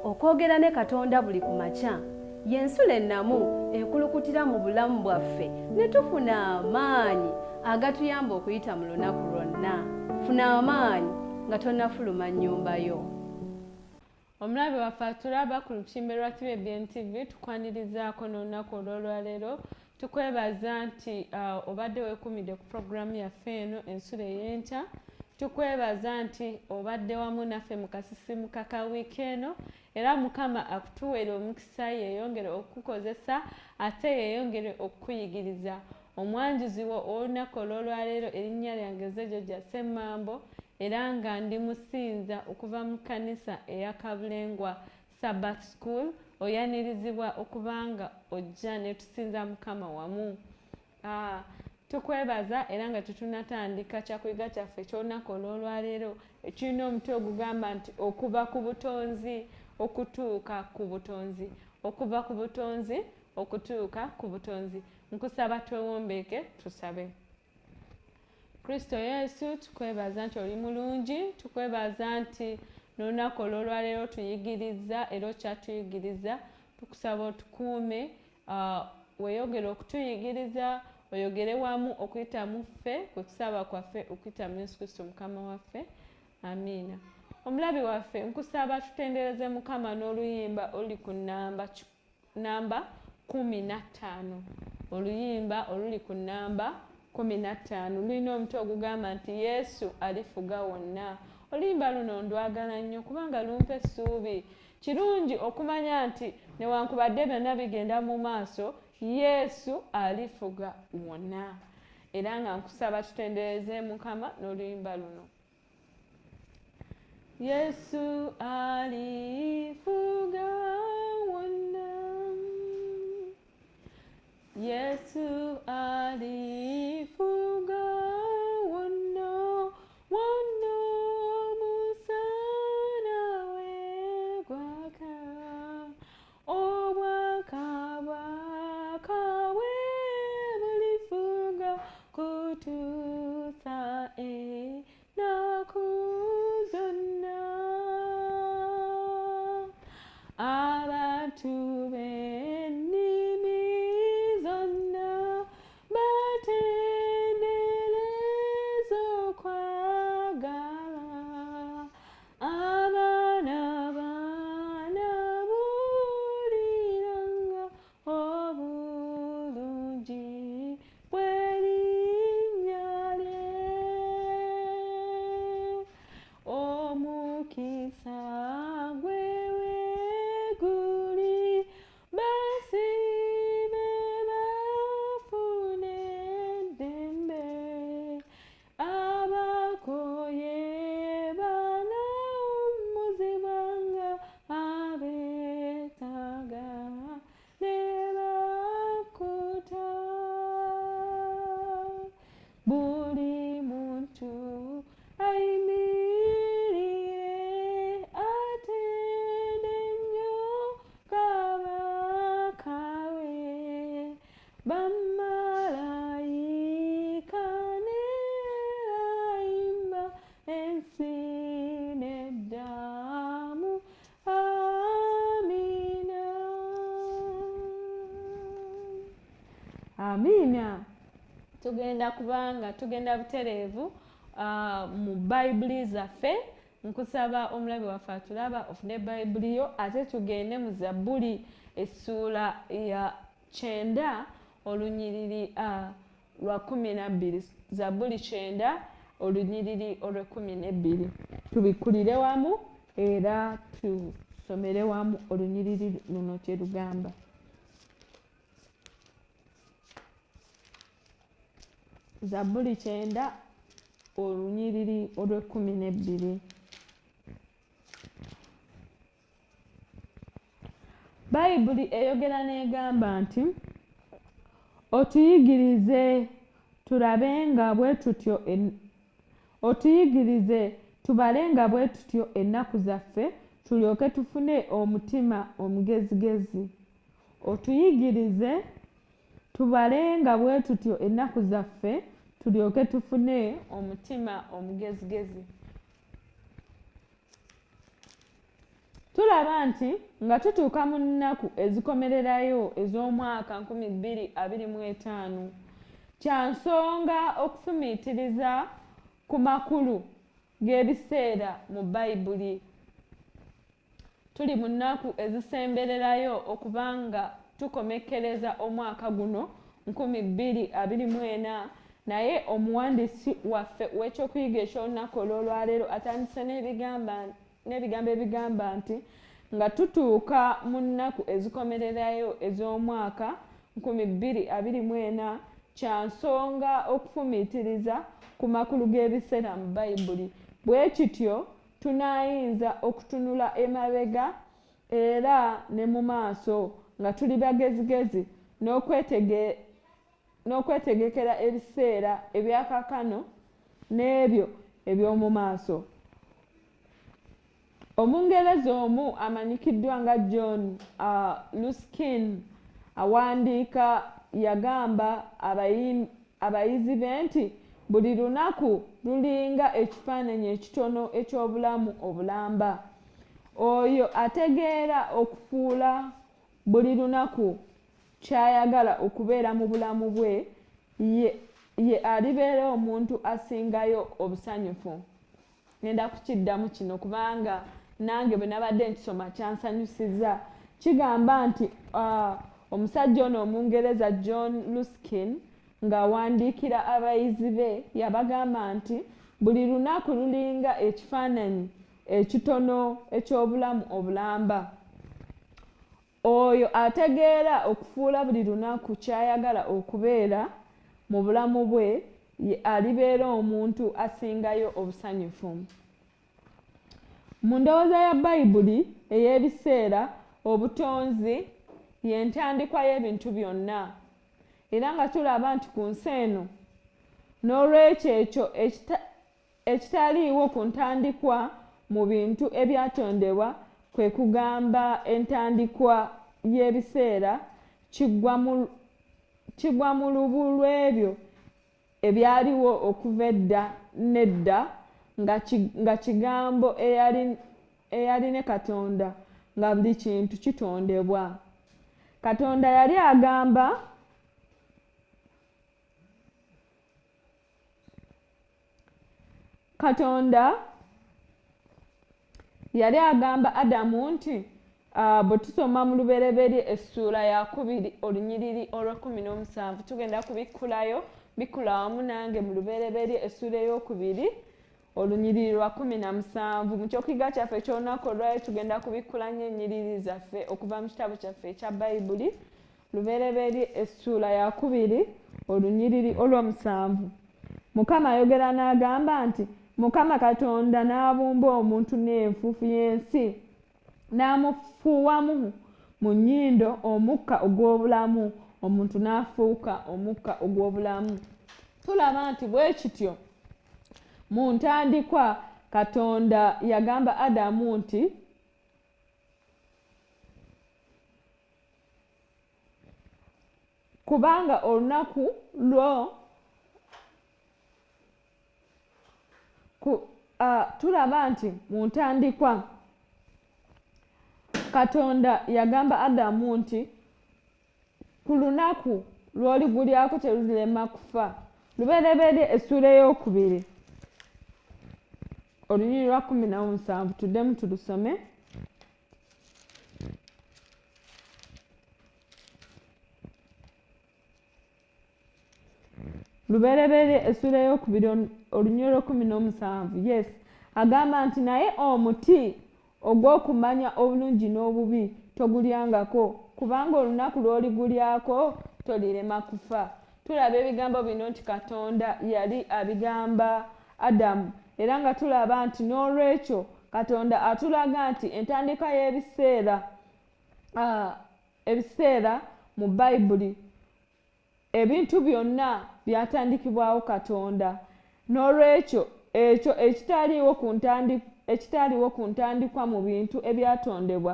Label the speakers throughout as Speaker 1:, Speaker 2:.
Speaker 1: okwogera ne Katonda buli ku makya y'ensula ennamu ekulukutira mu bulamu bwaffe ne tufuna amaanyi agatuyamba okuyita mu lunaku lwonna. Funa amaanyi nga tonnafuluma nnyumba yo.
Speaker 2: Omulabe waffe atulaba ku lutimbe lwa TBN TV tukwanirizaako n'olunaku olw'olwaleero. Tukwebaza nti obadde weekumidde ku puroguramu yaffe eno ensula ey'enkya. Tukwebaza nti obadde wamu naffe mu kasisimuka ka wiiki eno, era Mukama akutuwere omukisa yeeyongere okukukozesa ate yeeyongere okukuyigiriza. Omwanjuzi wo olunaku olw'olwaleero erinnya lyange Zejoja Ssemambo, era nga ndi musinza okuva mu kkanisa eya Kabulengwa Sabbath School. Oyanirizibwa okubanga ojja ne tusinza Mukama wamu. Tukwebaza era nga tutunatandika kyakuyiga kyaffe eky'olunaku olw'olwaleero ekirina omutwe ogugamba nti okuva ku butonzi okutuuka ku butonzi, okuva ku butonzi okutuuka ku butonzi. Nkusaba twewombeeke tusabe. Kristo Yesu, tukwebaza nti oli mulungi, tukwebaza nti n'olunaku olw'olwaleero tuyigiriza era okyatuyigiriza. Tukusaba otukuume, weeyongere okutuyigiriza, oyogere wamu okuyita mu ffe, kwe kusaba kwaffe okuyita mu Yesu Kristo Mukama waffe. Amiina. Omulabi waffe nkusaba tutendereze Mukama n'oluyimba oluli ku namba 15. Oluyimba oluli ku namba 15 lulina omutwe ogugamba nti Yesu alifuga wonna. Oluyimba luno ndwagala nnyo kubanga lumpa essuubi. Kirungi okumanya nti newankubadde byonna bigenda mu maaso, Yesu alifuga wonna. Era nga nkusaba tutendereze Mukama n'oluyimba luno. Yesu alifuga wonna. Yesu alifuga wonna, wonna musana we gwaka. Obwakabaka we bulifuga kutuusa ennaku zonna. Abantu b'ennimi zonna batendereza okwagala. Abaana buuliranga obulungi bw'erinnya lye. Omukisa gwe weguli basibe bafune eddembe. Abakoye banawummuzibwanga abeetaaga ne bakuta. Buli muntu ayimirire atende nnyo Kabaka we. Bamalayika ne bayimba ensi n'eddamu amiina. Amiina. Tugenda butereevu mu Bayibuli zaffe. Nkusaba omulabi waffe atulaba ofune Bayibuli yo ate tugende mu Zabbuli essuula ya 9 olunyiriri lwa 12. Zabbuli 9 olunyiriri olwa 12. Tubikulire wamu era tusomere wamu olunyiriri luno kye lugamba. Zabbuli 9 olunyiriri olwa 12. Bayibuli eyogera n'egamba nti otuyigirize tulabenga bwe tutyo otuyigirize tubalenga bwe tutyo ennaku zaffe tulyoke tufune omutima omugezigezi. Otuyigirize tubalenga bwe tutyo ennaku zaffe tulyoke tufune omutima omugezigezi. tulaba nti nga tutuuka mu nnaku ezikomererayo ez'omwaka 2025 kya nsonga okufumiitiriza ku makulu g'ebiseera mu Bayibuli. Tuli mu nnaku ezisembererayo okubanga tukomekkereza omwaka guno 2024 naye omuwandiisi waffe w'ekyokuyiga eky'olunaku olw'olwaleero atandise n'ebigambo ebigamba nti nga tutuuka mu nnaku ezikomererayo ez'omwaka 2024 kya nsonga okufumiitiriza ku makulu g'ebiseera mu Bayibuli. Bwe kityo tunaayinza okutunula emabega era ne mu maaso nga tuli bagezigezi n'okwetegekera ebiseera ebyakakano n'ebyo eby'omu maaso. Omungereza omu amanyikiddwa nga John Ruskin awandiika yagamba abayizi be nti buli lunaku lulinga ekifaananyi ekitono eky'obulamu obulamba. Oyo ategeera okufuula buli lunaku ky'ayagala okubeera mu bulamu bwe ye alibeera omuntu asingayo obusanyufu. Ngenda kukiddamu kino kubanga nange bwe nabadde nkisoma kyansanyusizza. Kigamba nti omusajja ono Omungereza John Ruskin ng'awandiikira abayizi be yabagamba nti buli lunaku lulinga ekifaananyi ekitono eky'obulamu obulamba. Oyo ategeera okufuula buli lunaku ky'ayagala okubeera mu bulamu bwe ye alibeera omuntu asingayo obusanyufu. Mu ndowooza ya Bayibuli ey'ebiseera, obutonzi y'entandikwa y'ebintu byonna. Era nga tulaba nti ku nsi eno n'olwekyo ekyo ekitaliiwo ku ntandikwa mu bintu ebyatondebwa kwe kugamba entandikwa y'ebiseera kigwa mu lubu lw'ebyo ebyaliwo okuva edda n'edda nga kigambo eyali ne Katonda nga buli kintu kitondebwa. Katonda yali agamba Adamu nti bwe tusoma mu Lubereberye essuula ya 2 olunyiriri olwa17 tugenda kubikkulayo bikkula wamu nange mu Lubereberye essuula ey'okubiri olunyiriri lwa 17. Mu kyokuyiga kyaffe eky'olunaku olwaleero tugenda kubikkula nnyo ennyiriri zaffe okuva mu kitabo kyaffe ekya Bayibuli Lubereberye essuula ya 2 olunyiriri olwa7. Mukama ayogera n'agamba nti Mukama Katonda n'abumba omuntu n'enfuufu y'ensi n'amufuuwamu mu nnyindo omukka ogw'obulamu, omuntu n'afuuka omukka ogw'obulamu. Tulaba nti bwe kityo mu ntandikwa Katonda yagamba Adamu nti kubanga olunaku lwo tulaba nti mu ntandikwa Katonda yagamba Adamu nti ku lunaku lw'oligulyako terulema kufa. Lubereberye essuula ey'okubiri olunyiriri lwa 17 tuddemu tulusome. Lubereberye essuula ey'okubiri olunyiriri lwa 17. Yes, agamba nti naye omuti ogw'okumanya obulungi n'obubi togulyangako kubanga olunaku lw'oligulyako tolirema kufa. Tulaba ebigambo bino nti Katonda yali abigamba Adamu era nga tulaba nti n'olwekyo Katonda atulaga nti entandikwa y'ebiseera mu Bayibuli ebintu byonna byatandikibwawo Katonda. N'olwekyo ekyo ekitaliiwo ku ntandikwa mu bintu ebyatondebwa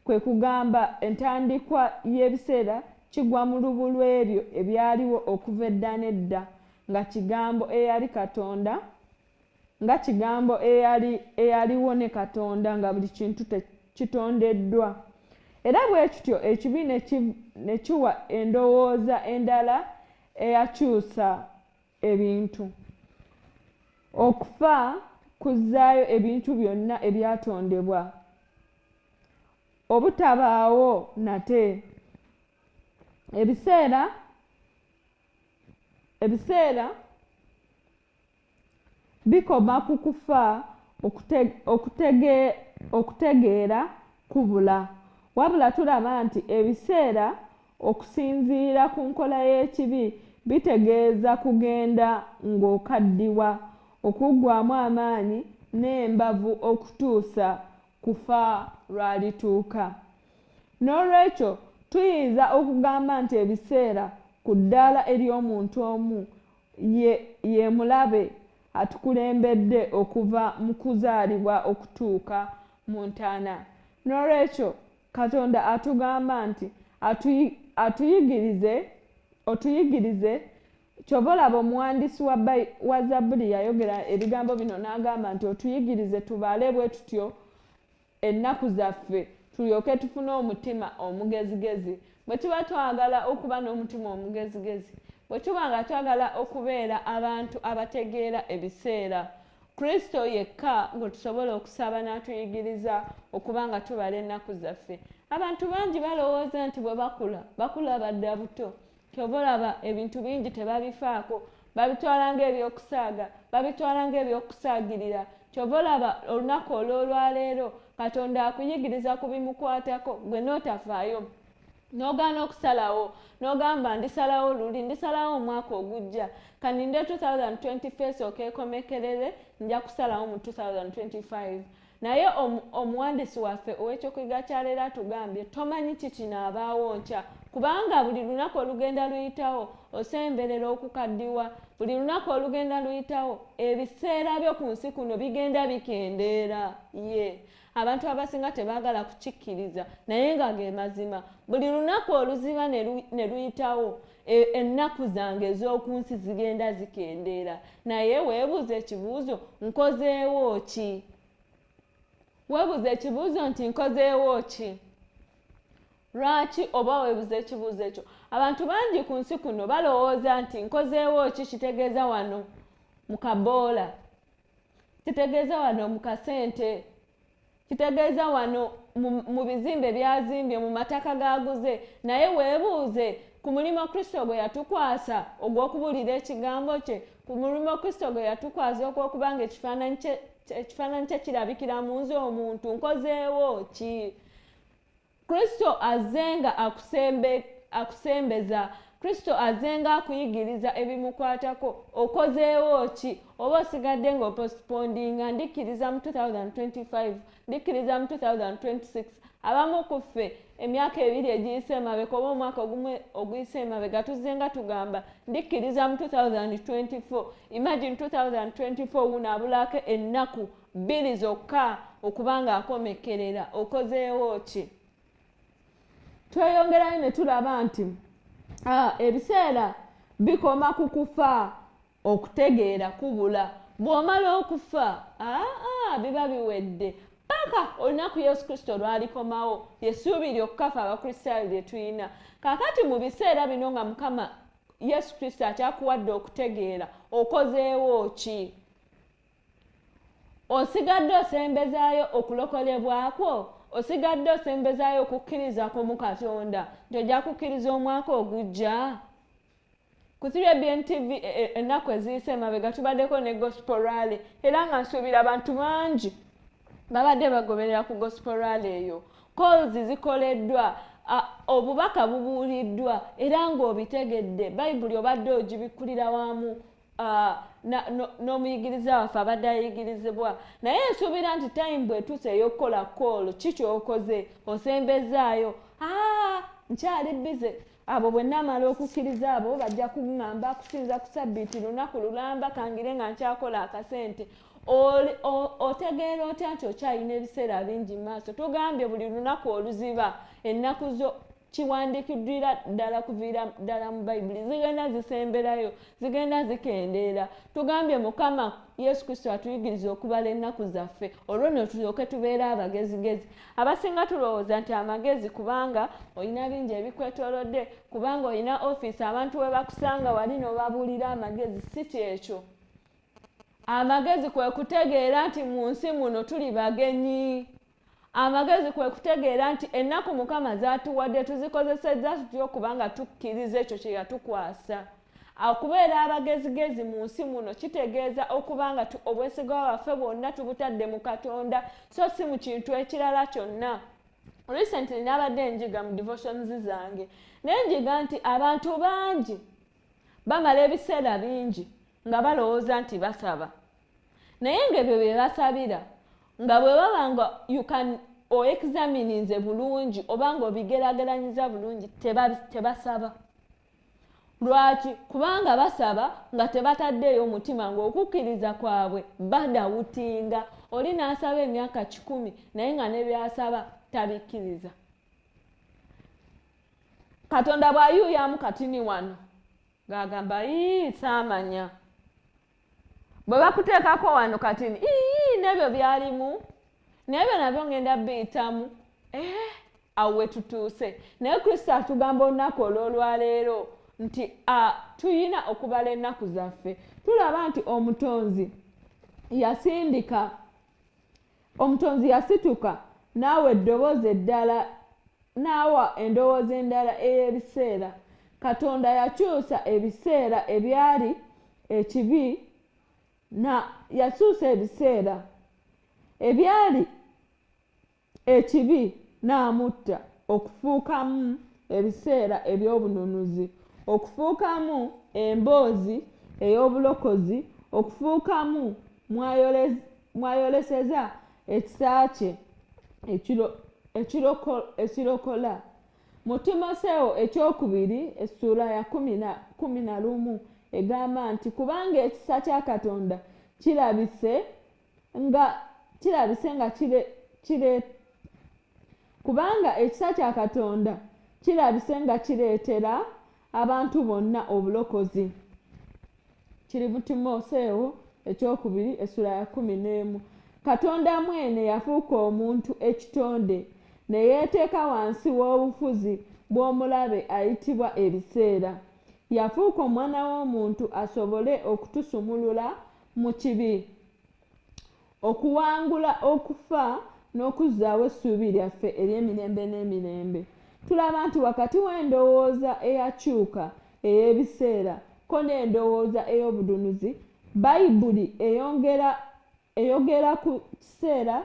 Speaker 2: kwe kugamba entandikwa y'ebiseera kigwa mu lubu lw'ebyo ebyaliwo okuva edda n'edda nga kigambo eyali Katonda nga kigambo eyaliwo ne Katonda nga buli kintu kitondeddwa. Era bwe kityo ekibi ne kiwa endowooza endala eyakyusa ebintu. Okufa kuzzaayo ebintu byonna ebyatondebwa. Obutabaawo nate. Ebiseera bikoma ku kufa okutegeera kubula. Wabula tulaba nti ebiseera okusinziira ku nkola y'ekibi bitegeeza kugenda ng'okaddiwa, okuggwaamu amaanyi n'embavu okutuusa kufa lwalituuka. N'olwekyo tuyinza okugamba nti ebiseera ku ddaala ery'omuntu omu ye mulabe atukulembedde okuva mu kuzaalibwa okutuuka mu ntaana. N'olwekyo Katonda atugamba nti otuyigirize. Kyova olaba omuwandiisi wa Zabbuli yayogera ebigambo bino n'agamba nti otuyigirize tubaale bwe tutyo ennaku zaffe tulyoke tufune omutima omugezigezi. Bwe tuba twagala okuba n'omutima omugezigezi, bwe tuba nga twagala okubeera abantu abategeera ebiseera, Kristo yekka gwe tusobola okusaba n'atuyigiriza okuba nga tubala ennaku zaffe. Abantu bangi balowooza nti bwe bakula badda buto. Kyova olaba ebintu bingi tebabifaako, babitwala ng'ebyokusaaga, babitwala ng'ebyokusaagirira. Kyova olaba olunaku olw'olwaleero Katonda akuyigiriza ku bimukwatako, gwe n'otafaayo. N'ogaana okusalawo, n'ogamba ndisalawo luli, ndisalawo omwaka ogujja, kaninde 2021 okeekomekerere, nja kusalawo mu 2025. Naye omuwandiisi waffe ow'ekyokuyiga kya leero atugambye tomanyi kikinaabaawo nkya, kubanga buli lunaku olugenda luyitawo osemberera okukaddiwa. Buli lunaku olugenda luyitawo ebiseera by'oku nsi kuno bigenda bikendeera. Abantu abasinga tebaagala kukikkiriza naye nga ge mazima. Buli lunaku oluziba ne luyitawo ennaku zange ez'oku nsi zigenda zikendeera. Naye weebuuza ekibuuzo, nkozeewo ki? Weebuuza ekibuuzo nti nkozeewo ki? Lwaki oba weebuuza ekibuuzo ekyo? Abantu bangi ku nsi kuno balowooza nti nkozeewo ki kitegeeza wano mu kaboola, kitegeeza wano mu kasente, kitegeeza wano mu bizimbe byazimbye, mu mataka gaguze. Naye weebuuze ku mulimo Kristo gwe yatukwasa ogw'okubuulira ekigambo kye, ku mulimo Kristo gwe yatukwasa okubanga ekifaananyi kye kirabikira mu nze omuntu, nkozeewo ki? Kristo azenga akusembeza, Kristo azenga akuyigiriza ebimukwatako, okozeewo ki? Oba osigadde ng'opostpondinga, ndikkiriza mu 2025, ndikkiriza mu 2026. Abamu ku ffe emyaka 2 egiyise emabega oba omwaka oguyise emabega tuzenga tugamba ndikkiriza mu 2024. Imagine 2024 wunaabulako ennaku 2 zokka okubanga akomekerera, okozeewo ki? Tweyongerayo ne tulaba nti ebiseera bikoma ku kufa, okutegeera kubula. Bw'omala okufa biba biwedde. Paka olunaku Yesu Kristo lwalikomawo, yesuubi lyokkafa abakristaayo lye tulina. Kaakati mu biseera bino nga Mukama Yesu Kristo akyakuwadde okutegeera, okozeewo ki? Osigadde osembezaayo okulokolebwakwo? Osigadde osembezaayo okukkiriza mu Katonda nti ojja kukkiriza omwaka ogujja? Ku Sirya BNTV ennaku eziyise emabega tubaddeko ne gospel rally, era nga nsuubira abantu bangi babadde bagoberera ku gospel rally eyo. Calls zikoleddwa, obubaka bubuuliddwa era ng'obitegedde. Bayibuli obadde ogibikkulira wamu n'omuyigiriza waffe abadde ayigirizibwa. Naye nsuubira nti time bwetuuse ey'okukola call, ki kyokoze? Osembezaayo. Nkyali bize. Abo bwe nnamala okukkiriza abo bajja kuŋŋamba kusinza ku Ssabbiiti lunaku lulamba kangire nga nkyakola akasente. Otegeera otya nti okyalina ebiseera bingi mu maaso? Tugambye buli lunaku oluziba ennaku zo kiwandiikiddwa ddala kuviira ddala mu bayibuli zigenda zisemberayo zigenda zikendeera. Tugambye Mukama Yesu Kristo atuyigiriza okubala ennaku zaffe olwo ne tulyoke tubeera abagezigezi. Abasinga tulowooza nti amagezi kubanga olina bingi ebikwetoolodde, kubanga olina ofiisi abantu we bakusanga wali n'obabuulira amagezi. Si kyekyo. Amagezi kwe kutegeera nti mu nsi muno tuli bagenyi. Amagezi kwe kutegeera nti ennaku Mukama zaatuwadde tuzikozesezza tutyo kubanga tukkiriza ekyo kye yatukwasa. Okubeera abagezigezi mu nsi muno kitegeeza okubanga obwesige bwaffe bwonna tubutadde mu Katonda so si mu kintu ekirala kyonna. Recently nabadde njiga mu devotions zange naye njiga nti abantu bangi bamala ebiseera bingi nga balowooza nti basaba, naye ng'ebyo bye basabira nga bwe baba nga you can examininze bulungi oba nga obigeraageranyiza bulungi tebasaba. Lwaki? Kubanga basaba nga tebataddeeyo omutima ng'okukkiriza kwabwe badawutinga. Oli n'asaba emyaka 10 naye nga ne byasaba tabikkiriza. Katonda bw'ayuuyamu katini wano ng'agamba saamanya. Bwe bakuteekako wano katini n'ebyo byalimu n'ebyo nabyo ngenda biyitamu. Awo we tutuuse. Naye Kristo atugamba olunaku olw'olwaleero nti tuyina okubala ennaku zaffe. Tulaba nti omutonzi yasituka n'awa eddoboozi eddala n'awa endowooza endala ey'ebiseera. Katonda yakyusa ebiseera ebyali ekibi yasuusa ebiseera ebyali ekibi n'amutta okufuukamu ebiseera eby'obununuzi, okufuukamu emboozi ey'obulokozi, okufuukamu mwayoleseza ekisa kye ekirokola. Mu Timoseewo ekyokubiri essuula ya 11 egamba nti kubanga ekisa kya Katonda kirabise nga kubanga ekisa kya Katonda kirabise nga kireetera abantu bonna obulokozi. Kiri mu Timoseewo ekyokubiri essuula ya 11. Katonda mwene yafuuka omuntu ekitonde ne yeeteeka wansi w'obufuzi bw'omulabe ayitibwa ebiseera. Yafuuka omwana w'omuntu asobole okutusumulula mu kibi, okuwangula okufa n'okuzzaawo essuubi lyaffe ery'emirembe n'emirembe. Tulaba nti wakati w'endowooza eyakyuka ey'ebiseera ko n'endowooza ey'obudunuzi, Bayibuli eyogera ku kiseera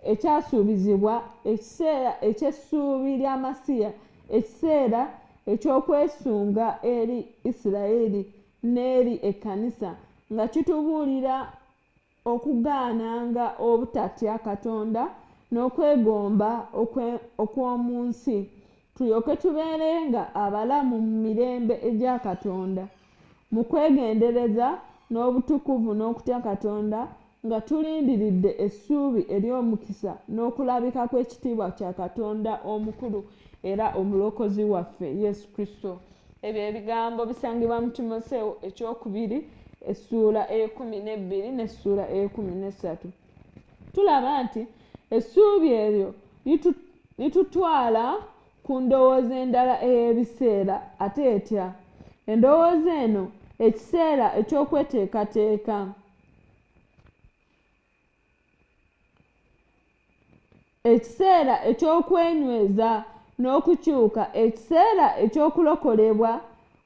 Speaker 2: ekyasuubizibwa, ekiseera eky'essuubi lya Masiya, ekiseera eky'okwesunga eri Isirayiri n'eri ekkanisa, nga kitubuulira okugaananga obutatya Katonda n'okwegomba okw'omu nsi, tulyoke tubeerenga abalamu mu mirembe egya Katonda, mu kwegendereza n'obutukuvu n'okutya Katonda, nga tulindiridde essuubi ery'omukisa n'okulabika kw'ekitiibwa kya Katonda omukulu era omulokozi waffe Yesu Kristo. Ebyo ebigambo bisangibwa mu Timoseewo ekyokubiri essuula 12 n'essuula 13. Tulaba nti essuubi eryo litutwala ku ndowooza endala ey'ebiseera ate etya. Endowooza eno ekiseera eky'okweteekateeka, ekiseera eky'okwenyweza n'okukyuka, ekiseera eky'okulokolebwa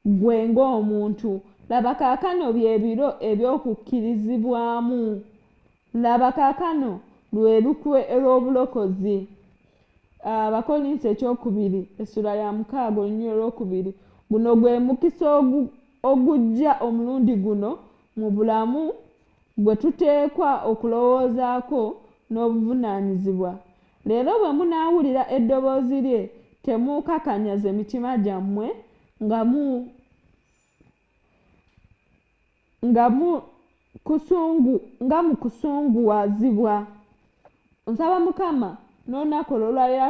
Speaker 2: gwe ng'omuntu. Laba kaakano bye biro eby'okukkirizibwamu. Laba kaakano lwe lukwe olw'obulokozi. Abakolinsi ekyokubiri essuula ya 6:2. Guno gwe mukisa ogujja omulundi guno mu bulamu gwe tuteekwa okulowoozaako n'obuvunaanyizibwa. Leero bwe munaawulira eddoboozi lye temukakanyaze mitima gyammwe nga mu kusunguwazibwa. Nsaba Mukama n'olunaku olw'olwaleero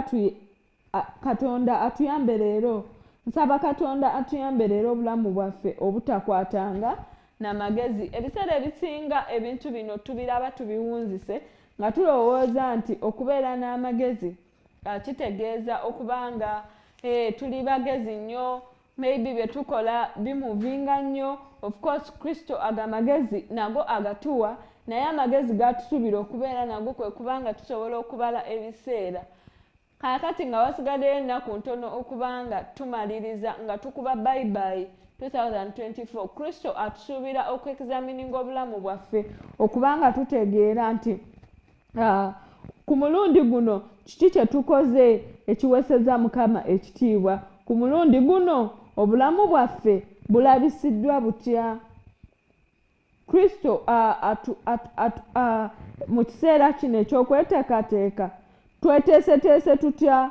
Speaker 2: Katonda atuyambe leero, nsaba Katonda atuyambe leero obulamu bwaffe obutakwatanga n'amagezi. Ebiseera ebisinga ebintu bino tubiraba tubiwunzise nga tulowooza nti okubeera n'amagezi kitegeeza okubanga tuli bagezi nnyo, maybe bye tukola bimuvinga nnyo. Of course Kristo agamagezi nago agatuwa, naye amagezi gatusubira okubeera nago kwe kubanga tusobola okubala ebiseera. Kakati nga wasigaddeyo ennaku ntono okubanga tumaliriza nga tukuba bye 2024, Kristo atusuubira okwexamininga obulamu bwaffe okubanga tutegeera nti ku mulundi guno kiki kye tukoze ekiweseza Mukama ekitiibwa. Ku mulundi guno obulamu bwaffe bulabisiddwa butya. Kristo mu kiseera kino eky'okweteekateeka tweteeseteese tutya?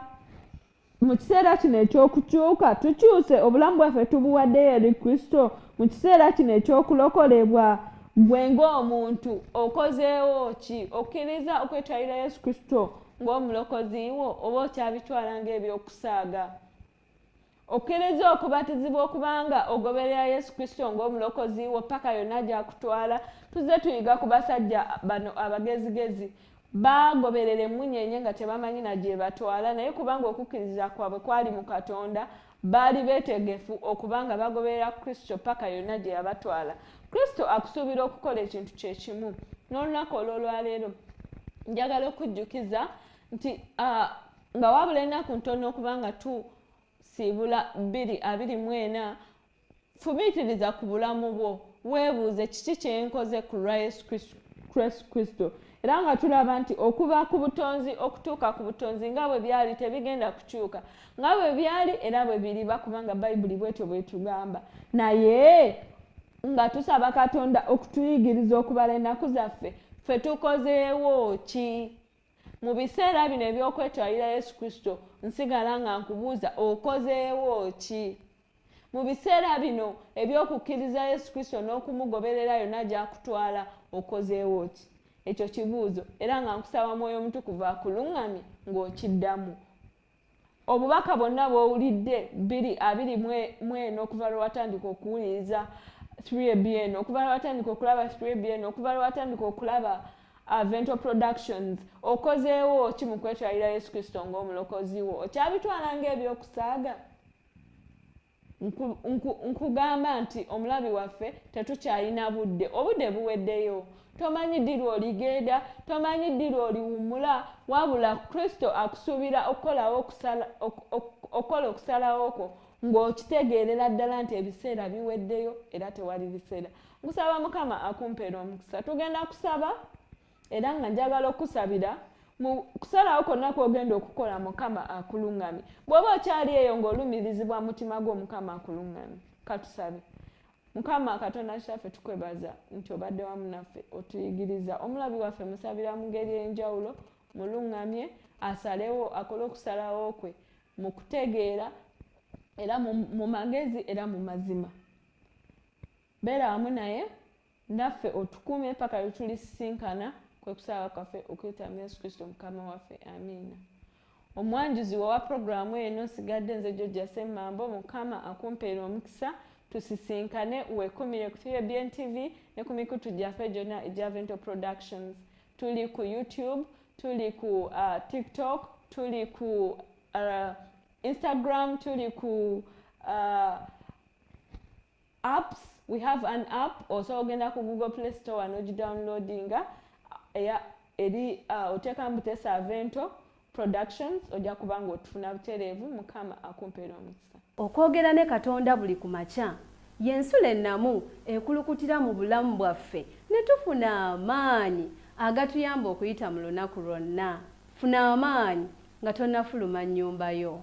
Speaker 2: Mu kiseera kino eky'okukyuka tukyuse obulamu bwaffe tubuwaddeyo eri Kristo. Mu kiseera kino eky'okulokolebwa gwe ng'omuntu okozeewo ki? Okkiriza okwetwalira Yesu Kristo ng'omulokozi wo oba okyabitwala ng'ebyokusaaga? Okkiriza okubatizibwa okubanga ogoberera Yesu Kristo ng'omulokozi wo paka yonna gy'akutwala? Tuzze tuyiga ku basajja bano abagezigezi bagoberera emmunyenye nga tebamanyi na gye batwala, naye kubanga okukkiriza kwabwe kwali mu Katonda baali beetegefu okubanga bagoberera Kristo paka yonna gye yabatwala. Kristo akusuubira okukola ekintu kye kimu. N'olunaku olw'olwaleero njagala okujjukiza nti nga wabula ennaku ntono okubanga tusiibula 2024, fumiitiriza ku bulamu bwo, weebuuze kiki kye nkoze ku lwa Yesu Kristo. Era nga tulaba nti okuva ku butonzi okutuuka ku butonzi nga bwe byali tebigenda kukyuka, nga bwe byali era bwe biriba, kubanga Bayibuli bwetyo bwetugamba. Naye nga tusaba Katonda okutuyigiriza okubala ennaku zaffe, ffe tukozeewo ki? Mu biseera bino eby'okwetwalira Yesu Kristo nsigala nga nkubuuza okozeewo ki? Mu biseera bino eby'okukkiriza Yesu Kristo n'okumugoberera yonna gy'akutwala okozeewo ki? Ekyo kibuuzo, era nga nkusaba Mwoyo Omutukuvu akuluŋŋamye ng'okiddamu. Obubaka bwonna bw'owulidde 2024 okuva lwe watandika okuwuliriza 3ABN, okuva lwe watandika okulaba 3ABN, okuva lwe watandika okulaba Vento Productions, okozeewo ki mu kwetwalira Yesu Kristo ng'omulokozi wo? Okyabitwala ng'ebyokusaaga? Nkugamba nti omulabi waffe tetukyalina budde, obudde buweddeyo. Tomanyi ddi lw'oligenda, tomanyi ddi lw'oliwummula, wabula Kristo akusuubira okukola okusalawo kwo ng'okitegeerera ddala nti ebiseera biweddeyo era tewali biseera. Nkusaba Mukama akumpeera omukisa. Tugenda kusaba era nga njagala okusabira mu kusalawo kwonna kw'ogenda okukola Mukama akuluŋŋamye. Bw'oba okyali eyo ng'olumirizibwa mutima gwo, Mukama akuluŋŋamye. Katusabe. Mukama Katonda kitaffe tukwebaza nti obadde wamu naffe otuyigiriza. Omulabi waffe musabira mu ngeri enjawulo, muluŋŋamye asalewo, akole okusalawo kwe mu kutegeera era mu magezi era mu mazima. Beera wamu naye naffe otukuume paka lwe tulisisinkana, kwe kusaba kwaffe okuyita mu Yesu Kristo Mukama waffe. Amiina. Omwanjuzi wa programu eno nsigadde nze Georgia Ssemambo. Mukama akumpeera omukisa. Tusisinkane weekumire ku 3ABN TV ne ku mikutu gyaffe gyonna egya Vento Productions. Tuli ku YouTube, tuli ku TikTok, tuli ku Instagram, tuli ku apps. We have an app. Also ogenda ku Google Play Store n'ogidownloadinga. Eri oteeka mbutesa Vento Productions, ojja kubanga otufuna butereevu. Mukama akumpeera omukisa.
Speaker 1: Okwogera ne Katonda buli ku makya y'ensula ennamu ekulukutira mu bulamu bwaffe ne tufuna amaanyi agatuyamba okuyita mu lunaku lwonna. Funa amaanyi nga tonnafuluma nnyumba yo.